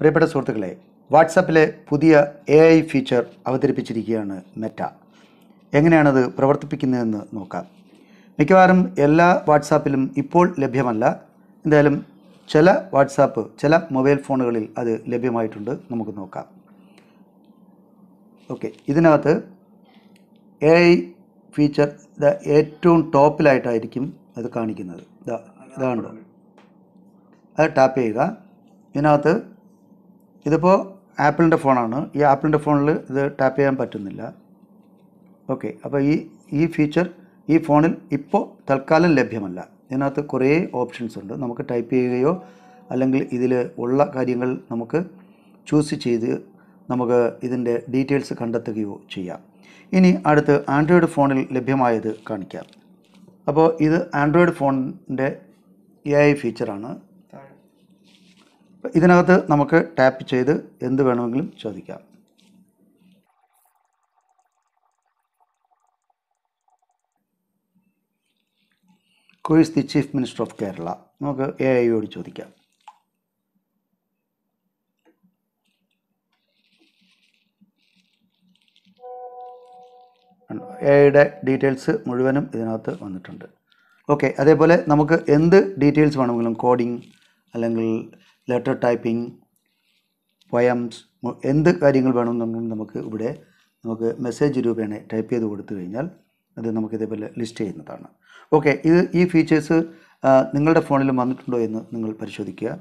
പ്രിയപ്പെട്ട സുഹൃത്തുക്കളെ, വാട്സാപ്പിലെ പുതിയ AI ഫീച്ചർ അവതരിപ്പിച്ചിരിക്കുകയാണ് മെറ്റ. എങ്ങനെയാണത് പ്രവർത്തിപ്പിക്കുന്നതെന്ന് നോക്കാം. മിക്കവാറും എല്ലാ വാട്സാപ്പിലും ഇപ്പോൾ ലഭ്യമല്ല. എന്തായാലും ചില മൊബൈൽ ഫോണുകളിൽ അത് ലഭ്യമായിട്ടുണ്ട്. നമുക്ക് നോക്കാം. ഓക്കെ, ഇതിനകത്ത് AI ഫീച്ചർ ഏറ്റവും ടോപ്പിലായിട്ടായിരിക്കും അത് കാണിക്കുന്നത്. ഇതാണല്ലോ, അത് ടാപ്പ് ചെയ്യുക. ഇതിനകത്ത് ഇതിപ്പോൾ ആപ്പിളിൻ്റെ ഫോണാണ്. ഈ ആപ്പിളിൻ്റെ ഫോണിൽ ഇത് ടാപ്പ് ചെയ്യാൻ പറ്റുന്നില്ല. ഓക്കെ, അപ്പോൾ ഈ ഫീച്ചർ ഈ ഫോണിൽ ഇപ്പോൾ തൽക്കാലം ലഭ്യമല്ല. ഇതിനകത്ത് കുറേ ഓപ്ഷൻസ് ഉണ്ട്. നമുക്ക് ടൈപ്പ് ചെയ്യുകയോ അല്ലെങ്കിൽ ഇതിൽ ഉള്ള കാര്യങ്ങൾ നമുക്ക് ചൂസ് ചെയ്ത് നമുക്ക് ഇതിൻ്റെ ഡീറ്റെയിൽസ് കണ്ടെത്തുകയോ ചെയ്യാം. ഇനി അടുത്ത് ആൻഡ്രോയിഡ് ഫോണിൽ ലഭ്യമായത് കാണിക്കാം. അപ്പോൾ ഇത് ആൻഡ്രോയിഡ് ഫോണിൻ്റെ AI ഫീച്ചറാണ്. ഇതിനകത്ത് നമുക്ക് ടാപ്പ് ചെയ്ത് എന്ത് വേണമെങ്കിലും ചോദിക്കാം. Who is the chief minister of Kerala? നമുക്ക് AIയോട് ചോദിക്കാം. AIയുടെ ഡീറ്റെയിൽസ് മുഴുവനും ഇതിനകത്ത് വന്നിട്ടുണ്ട്. ഓക്കെ, അതേപോലെ നമുക്ക് എന്ത് ഡീറ്റെയിൽസ് വേണമെങ്കിലും, കോഡിങ് അല്ലെങ്കിൽ ലെറ്റർ ടൈപ്പിംഗ്, പോയംസ്, എന്ത് കാര്യങ്ങൾ വേണമെന്നുണ്ടെങ്കിലും നമുക്ക് മെസ്സേജ് രൂപേണ ടൈപ്പ് ചെയ്ത് കൊടുത്തു കഴിഞ്ഞാൽ അത് നമുക്ക് ഇതേപോലെ ലിസ്റ്റ് ചെയ്യുന്നതാണ്. ഓക്കെ, ഈ ഫീച്ചേഴ്സ് നിങ്ങളുടെ ഫോണിലും വന്നിട്ടുണ്ടോ എന്ന് നിങ്ങൾ പരിശോധിക്കുക.